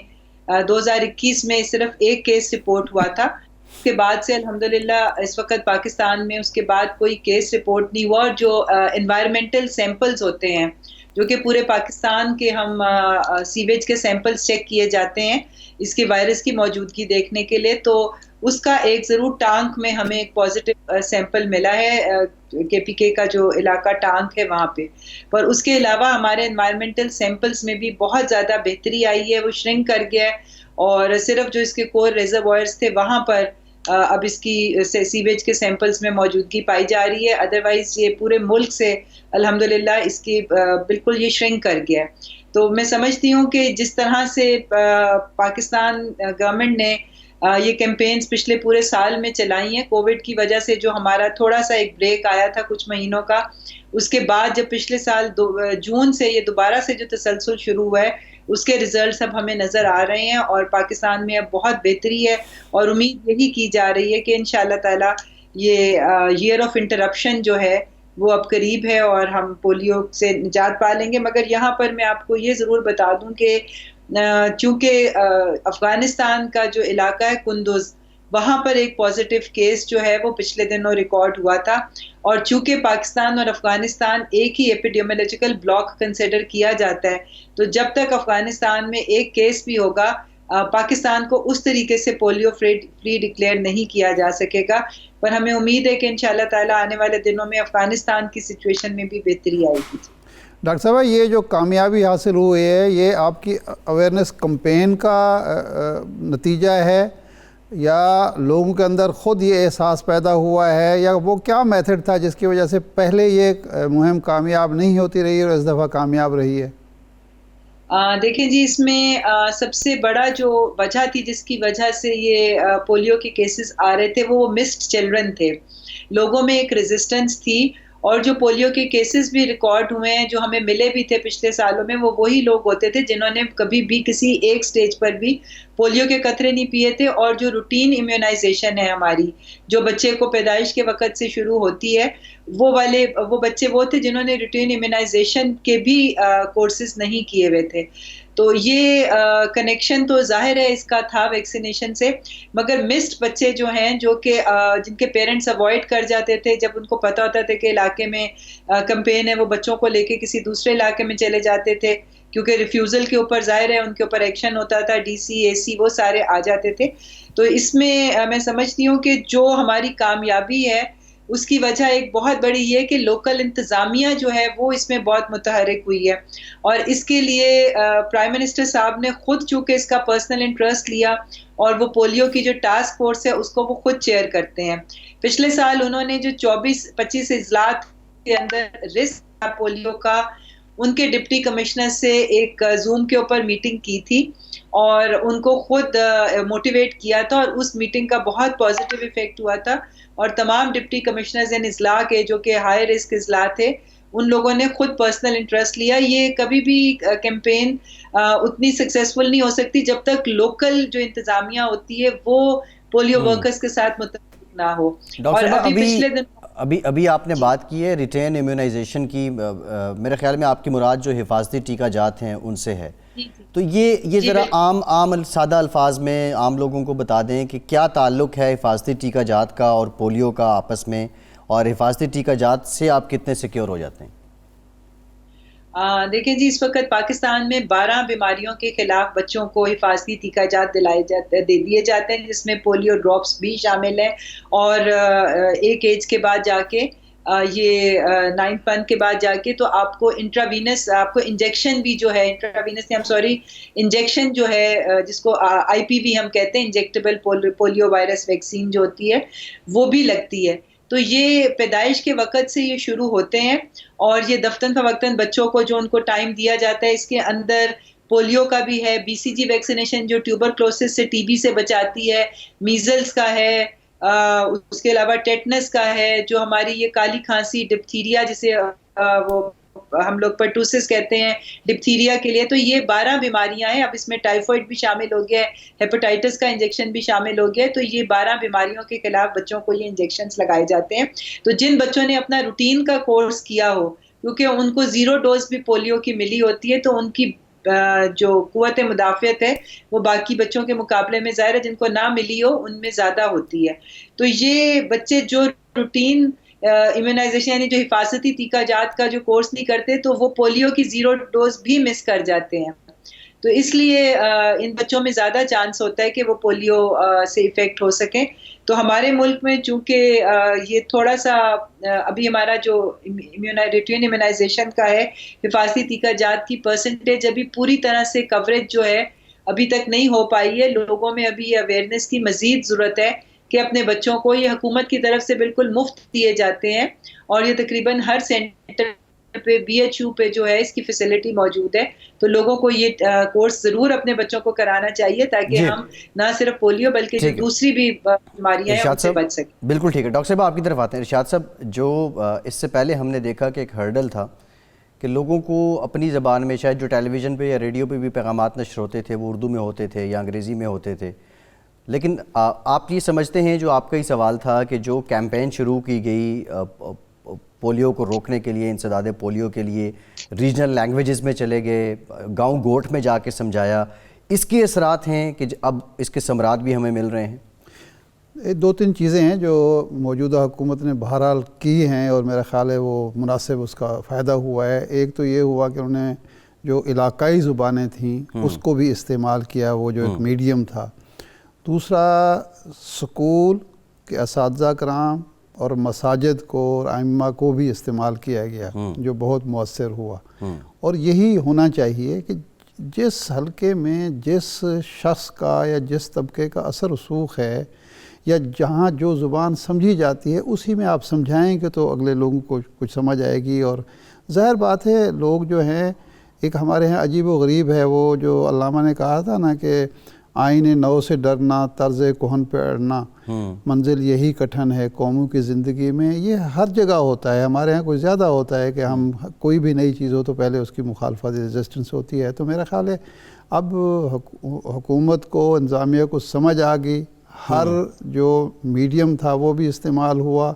2021 میں صرف ایک کیس رپورٹ ہوا تھا، اس کے بعد سے الحمدللہ اس وقت پاکستان میں اس کے بعد کوئی کیس رپورٹ نہیں ہوا، اور جو انوائرمنٹل سیمپلز ہوتے ہیں جو کہ پورے پاکستان کے ہم سیویج کے سیمپلز چیک کیے جاتے ہیں اس کے وائرس کی موجودگی دیکھنے کے لیے، تو اس کا ایک ضرور ٹانک میں ہمیں ایک پازیٹیو سیمپل ملا ہے، KPK کا جو علاقہ ٹانک ہے وہاں پہ، پر اس کے علاوہ ہمارے انوائرمنٹل سیمپلز میں بھی بہت زیادہ بہتری آئی ہے، وہ شرنک کر گیا ہے، اور صرف جو اس کے کور ریزروائرز تھے وہاں پر اب اس کی سیویج کے سیمپلز میں موجودگی پائی جا رہی ہے، ادروائز یہ پورے ملک سے الحمدللہ اس کی بالکل یہ شرنک کر گیا ہے۔ تو میں سمجھتی ہوں کہ جس طرح سے پاکستان گورنمنٹ نے یہ کیمپینز پچھلے پورے سال میں چلائی ہیں، کووڈ کی وجہ سے جو ہمارا تھوڑا سا ایک بریک آیا تھا کچھ مہینوں کا، اس کے بعد جب پچھلے سال جون سے یہ دوبارہ سے جو تسلسل شروع ہوا ہے اس کے ریزلٹس اب ہمیں نظر آ رہے ہیں، اور پاکستان میں اب بہت بہتری ہے، اور امید یہی کی جا رہی ہے کہ انشاءاللہ تعالی یہ ایئر آف انٹرپشن جو ہے وہ اب قریب ہے اور ہم پولیو سے نجات پا لیں گے۔ مگر یہاں پر میں آپ کو یہ ضرور بتا دوں کہ چونکہ افغانستان کا جو علاقہ ہے کندوز، وہاں پر ایک پازیٹیو کیس جو ہے وہ پچھلے دنوں ریکارڈ ہوا تھا، اور چونکہ پاکستان اور افغانستان ایک ہی ایپیڈیمیولوجیکل بلاک کنسیڈر کیا جاتا ہے، تو جب تک افغانستان میں ایک کیس بھی ہوگا پاکستان کو اس طریقے سے پولیو فری ڈکلیئر نہیں کیا جا سکے گا، پر ہمیں امید ہے کہ انشاءاللہ تعالی آنے والے دنوں میں افغانستان کی سچویشن میں بھی بہتری آئے گی۔ ڈاکٹر صاحب، یہ جو کامیابی حاصل ہوئی ہے یہ آپ کی اویئرنیس کمپین کا نتیجہ ہے، یا لوگوں کے اندر خود یہ احساس پیدا ہوا ہے، یا وہ کیا میتھڈ تھا جس کی وجہ سے پہلے یہ مہم کامیاب نہیں ہوتی رہی اور اس دفعہ کامیاب رہی ہے؟ دیکھیں جی، اس میں سب سے بڑا جو وجہ تھی جس کی وجہ سے یہ پولیو کے کیسز آ رہے تھے وہ مسڈ چلڈرن تھے، لوگوں میں ایک ریزسٹنس تھی، اور جو پولیو کے کیسز بھی ریکارڈ ہوئے ہیں جو ہمیں ملے بھی تھے پچھلے سالوں میں، وہ وہی لوگ ہوتے تھے جنہوں نے کبھی بھی کسی ایک سٹیج پر بھی پولیو کے قطرے نہیں پیے تھے، اور جو روٹین امیونائزیشن ہے ہماری جو بچے کو پیدائش کے وقت سے شروع ہوتی ہے، وہ بچے وہ تھے جنہوں نے روٹین امیونائزیشن کے بھی کورسز نہیں کیے ہوئے تھے، تو یہ کنیکشن تو ظاہر ہے اس کا تھا ویکسینیشن سے، مگر مسڈ بچے جو ہیں جو کہ جن کے پیرنٹس اوائڈ کر جاتے تھے جب ان کو پتہ ہوتا تھا کہ علاقے میں کمپین ہے، وہ بچوں کو لے کے کسی دوسرے علاقے میں چلے جاتے تھے، کیونکہ ریفیوزل کے اوپر ظاہر ہے ان کے اوپر ایکشن ہوتا تھا، DC AC وہ سارے آ جاتے تھے۔ تو اس میں میں سمجھتی ہوں کہ جو ہماری کامیابی ہے اس کی وجہ ایک بہت بڑی یہ کہ لوکل انتظامیہ جو ہے وہ اس میں بہت متحرک ہوئی ہے، اور اس کے لیے پرائم منسٹر صاحب نے خود چونکہ اس کا پرسنل انٹرسٹ لیا، اور وہ پولیو کی جو ٹاسک فورس ہے اس کو وہ خود چیئر کرتے ہیں۔ پچھلے سال انہوں نے جو 24-25 اضلاع کے اندر رسک پولیو کا ان کے ڈپٹی کمشنر سے ایک زوم کے اوپر میٹنگ کی تھی، اور ان کو خود موٹیویٹ کیا تھا، اور اس میٹنگ کا بہت پازیٹیو ایفیکٹ ہوا تھا، اور تمام ڈپٹی کمشنرز ان اضلاع کے جو کہ ہائی رسک اضلاع تھے ان لوگوں نے خود پرسنل انٹرسٹ لیا۔ یہ کبھی بھی کیمپین اتنی سکسیسفل نہیں ہو سکتی جب تک لوکل جو انتظامیہ ہوتی ہے وہ پولیو ورکرز کے ساتھ متفق نہ ہو۔ ڈاکٹر صاحب، ابھی آپ نے بات کی ہے ریٹین امیونائزیشن کی، میرے خیال میں آپ کی مراد جو حفاظتی ٹیکہ جات ہیں ان سے ہے، تو یہ ذرا عام سادہ الفاظ میں عام لوگوں کو بتا دیں کہ کیا تعلق ہے حفاظتی ٹیکہ جات کا اور پولیو کا آپس میں، اور حفاظتی ٹیکہ جات سے آپ کتنے سیکیور ہو جاتے ہیں؟ دیکھیں جی، اس وقت پاکستان میں 12 بیماریوں کے خلاف بچوں کو حفاظتی ٹیکہ جات دے دیے جاتے ہیں، جس میں پولیو ڈراپس بھی شامل ہیں، اور ایک ایج کے بعد جا کے یہ 9th منتھ کے بعد جا کے تو آپ کو انٹراوینس آپ کو انجیکشن بھی جو ہے انجیکشن جو ہے جس کو IPV ہم کہتے ہیں انجیکٹیبل پولیو وائرس ویکسین جو ہوتی ہے وہ بھی لگتی ہے. تو یہ پیدائش کے وقت سے یہ شروع ہوتے ہیں اور یہ دفتن فوقتاً بچوں کو جو ان کو ٹائم دیا جاتا ہے اس کے اندر پولیو کا بھی ہے, BCG ویکسینیشن جو ٹیوبرکلوسس سے TB سے بچاتی ہے, میزلز کا ہے, اس کے علاوہ ٹیٹنس کا ہے, جو ہماری یہ کالی کھانسی ڈپتھیریا جسے وہ ہم لوگ پرٹوسس کہتے ہیں ڈپتھیریا کے لیے. تو یہ 12 بیماریاں ہیں. اب اس میں ٹائیفائڈ بھی شامل ہو گیا ہے, ہیپاٹائٹس کا انجیکشن بھی شامل ہو گیا ہے. تو یہ 12 بیماریوں کے خلاف بچوں کو یہ انجیکشنز لگائے جاتے ہیں. تو جن بچوں نے اپنا روٹین کا کورس کیا ہو, کیونکہ ان کو 0 ڈوز بھی پولیو کی ملی ہوتی ہے, تو ان کی جو قوت مدافعت ہے وہ باقی بچوں کے مقابلے میں ظاہر ہے جن کو نہ ملی ہو ان میں زیادہ ہوتی ہے. تو یہ بچے جو روٹین امیونائزیشن یعنی جو حفاظتی ٹیکہ جات کا جو کورس نہیں کرتے تو وہ پولیو کی 0 ڈوز بھی مس کر جاتے ہیں. تو اس لیے ان بچوں میں زیادہ چانس ہوتا ہے کہ وہ پولیو سے افیکٹ ہو سکیں. تو ہمارے ملک میں چونکہ یہ تھوڑا سا ابھی ہمارا جو روٹین امیونائزیشن کا ہے حفاظتی ٹیکہ جات کی پرسنٹیج ابھی پوری طرح سے کوریج جو ہے ابھی تک نہیں ہو پائی ہے. لوگوں میں ابھی اویئرنیس کی مزید ضرورت ہے کہ اپنے بچوں کو یہ حکومت کی طرف سے بالکل مفت دیے جاتے ہیں اور یہ تقریباً ہر سینٹر پہ BHU پہ جو ہے اس کی فیسلٹی موجود ہے. تو لوگوں کو یہ کورس ضرور اپنے بچوں کو کرانا چاہیے تاکہ ہم نہ صرف پولیو بلکہ جو دوسری بھی بیماریاں ہیں ان سے بچ سکیں. بالکل ٹھیک ہے. ڈاکٹر صاحب آپ کی طرف آتے ہیں. ارشاد صاحب, جو اس سے پہلے ہم نے دیکھا کہ ایک ہرڈل تھا کہ لوگوں کو اپنی زبان میں شاید جو ٹیلی ویژن پہ یا ریڈیو پہ بھی پیغامات نشر ہوتے تھے وہ اردو میں ہوتے تھے یا انگریزی میں ہوتے تھے, لیکن آپ یہ سمجھتے ہیں, جو آپ کا ہی سوال تھا, کہ جو کیمپین شروع کی گئی پولیو کو روکنے کے لیے, انسداد پولیو کے لیے, ریجنل لینگویجز میں چلے گئے, گاؤں گوٹ میں جا کے سمجھایا, اس کے اثرات ہیں کہ اب اس کے ثمرات بھی ہمیں مل رہے ہیں؟ 2-3 چیزیں ہیں جو موجودہ حکومت نے بہرحال کی ہیں اور میرا خیال ہے وہ مناسب اس کا فائدہ ہوا ہے. ایک تو یہ ہوا کہ انہوں نے جو علاقائی زبانیں تھیں اس کو بھی استعمال کیا, وہ جو ایک میڈیم تھا. دوسرا, سکول کے اساتذہ کرام اور مساجد کو اور ائمہ کو بھی استعمال کیا گیا جو بہت مؤثر ہوا. اور یہی ہونا چاہیے کہ جس حلقے میں جس شخص کا یا جس طبقے کا اثر رسوخ ہے یا جہاں جو زبان سمجھی جاتی ہے اسی میں آپ سمجھائیں گے تو اگلے لوگوں کو کچھ سمجھ آئے گی. اور ظاہر بات ہے لوگ جو ہیں, ایک ہمارے ہاں عجیب و غریب ہے وہ جو علامہ نے کہا تھا نا کہ آئین نو سے ڈرنا, طرز کہن پہ اڑنا, منزل یہی کٹھن ہے قوموں کی زندگی میں. یہ ہر جگہ ہوتا ہے, ہمارے ہاں کچھ زیادہ ہوتا ہے کہ ہم کوئی بھی نئی چیز ہو تو پہلے اس کی مخالفت ریزسٹنس ہوتی ہے. تو میرا خیال ہے اب حکومت کو, انتظامیہ کو سمجھ آ گئی, ہر جو میڈیم تھا وہ بھی استعمال ہوا,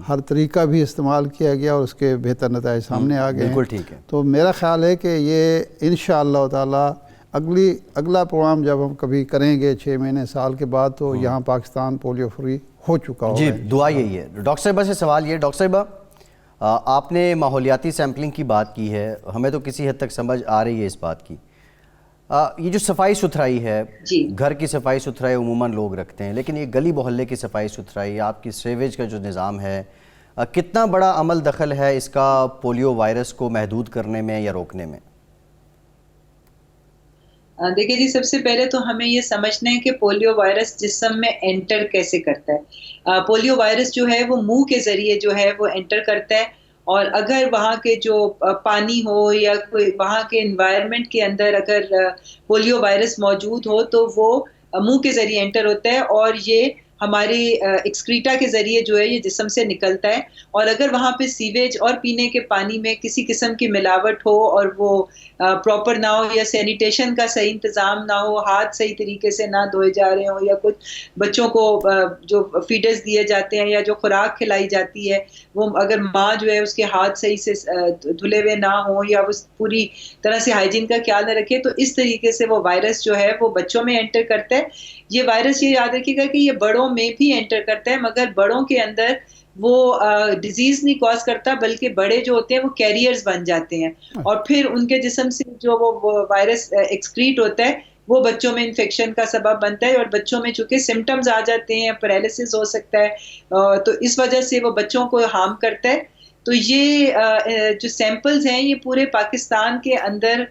ہر طریقہ بھی استعمال کیا گیا اور اس کے بہتر نتائج سامنے آ گئے. بالکل ٹھیک ہے. تو میرا خیال ہے کہ یہ انشاءاللہ تعالی اگلا پروگرام جب ہم کبھی کریں گے 6 مہینے سال کے بعد تو یہاں پاکستان پولیو فری ہو چکا ہوگا. جی, دعا یہی ہے. ڈاکٹر صاحبہ سے سوال یہ, ڈاکٹر صاحبہ آپ نے ماحولیاتی سیمپلنگ کی بات کی ہے, ہمیں تو کسی حد تک سمجھ آ رہی ہے اس بات کی. یہ جو صفائی ستھرائی ہے, گھر کی صفائی ستھرائی عموماً لوگ رکھتے ہیں, لیکن یہ گلی محلے کی صفائی ستھرائی, آپ کی سیویج کا جو نظام ہے, کتنا بڑا عمل دخل ہے اس کا پولیو وائرس کو محدود کرنے میں یا روکنے میں؟ دیکھیں جی, سب سے پہلے تو ہمیں یہ سمجھنا ہے کہ پولیو وائرس جسم میں انٹر کیسے کرتا ہے. پولیو وائرس جو ہے وہ منہ کے ذریعے جو ہے وہ انٹر کرتا ہے, اور اگر وہاں کے جو پانی ہو یا کوئی وہاں کے انوائرمنٹ کے اندر اگر پولیو وائرس موجود ہو تو وہ منہ کے ذریعے انٹر ہوتا ہے اور یہ ہماری ایکسکریٹا کے ذریعے جو ہے یہ جسم سے نکلتا ہے. اور اگر وہاں پہ سیویج اور پینے کے پانی میں کسی قسم کی ملاوٹ ہو اور وہ پراپر نہ ہو یا سینیٹیشن کا صحیح انتظام نہ ہو, ہاتھ صحیح طریقے سے نہ دھوئے جا رہے ہوں, یا کچھ بچوں کو جو فیڈرز دیے جاتے ہیں یا جو خوراک کھلائی جاتی ہے وہ اگر ماں جو ہے اس کے ہاتھ صحیح سے دھلے ہوئے نہ ہوں یا وہ پوری طرح سے ہائیجین کا خیال نہ رکھے, تو اس طریقے سے وہ وائرس جو ہے وہ بچوں میں انٹر کرتا ہے. یہ وائرس یہ یاد رکھیے گا کہ یہ بڑوں میں بھی انٹر کرتا ہے, مگر بڑوں کے اندر وہ ڈیزیز نہیں کاز کرتا, بلکہ بڑے جو ہوتے ہیں وہ کیریئرز بن جاتے ہیں اور پھر ان کے جسم سے جو وہ وائرس ایکسکریٹ ہوتا ہے وہ بچوں میں انفیکشن کا سبب بنتا ہے، اور بچوں میں چونکہ سمٹمز آ جاتے ہیں، پیرالسس ہو سکتا ہے، تو اس وجہ سے وہ بچوں کو ہارم کرتا ہے۔ تو یہ جو سیمپلز ہیں یہ پورے پاکستان کے اندر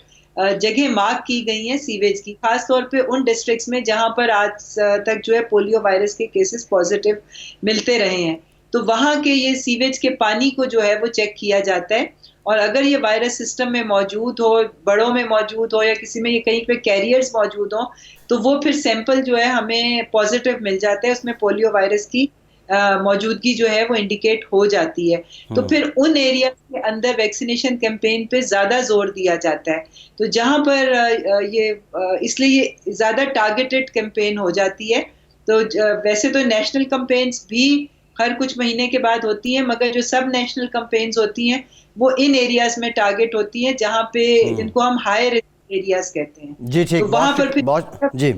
جگہ مارک کی گئی ہیں سیویج کی، خاص طور پہ ان ڈسٹرکٹس میں جہاں پر آج تک جو ہے پولیو وائرس کے کیسز پازیٹیو ملتے رہے ہیں، تو وہاں کے یہ سیویج کے پانی کو جو ہے وہ چیک کیا جاتا ہے، اور اگر یہ وائرس سسٹم میں موجود ہو، بڑوں میں موجود ہو یا کسی میں یہ کہیں پہ کیریئرز موجود ہوں، تو وہ پھر سیمپل جو ہے ہمیں پازیٹیو مل جاتا ہے، اس میں پولیو وائرس کی موجودگی جو ہے وہ انڈیکیٹ ہو جاتی ہے۔ تو پھر ان ایریا کے اندر ویکسینیشن کیمپین پہ زیادہ زور دیا جاتا ہے، تو جہاں پر اس لیے یہ زیادہ ٹارگیٹڈ کیمپین ہو جاتی ہے۔ تو ویسے تو نیشنل کیمپینز بھی ہر کچھ مہینے کے بعد ہوتی ہیں، مگر جو سب نیشنل کیمپینز ہوتی ہیں وہ ان ایریاز میں ٹارگیٹ ہوتی ہیں جہاں پہ جن کو ہم ہائی رسک ایریاز کہتے ہیں۔ جی ٹھیک، تو وہاں پر جی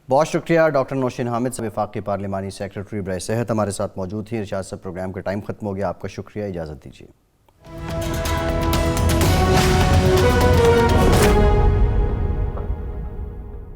بہت شکریہ ڈاکٹر نوشین حامد صاحب، وفاقی پارلیمانی سیکریٹری برائے صحت ہمارے ساتھ موجود تھی۔ ارشاد صاحب پروگرام کا ٹائم ختم ہو گیا، آپ کا شکریہ، اجازت دیجیے۔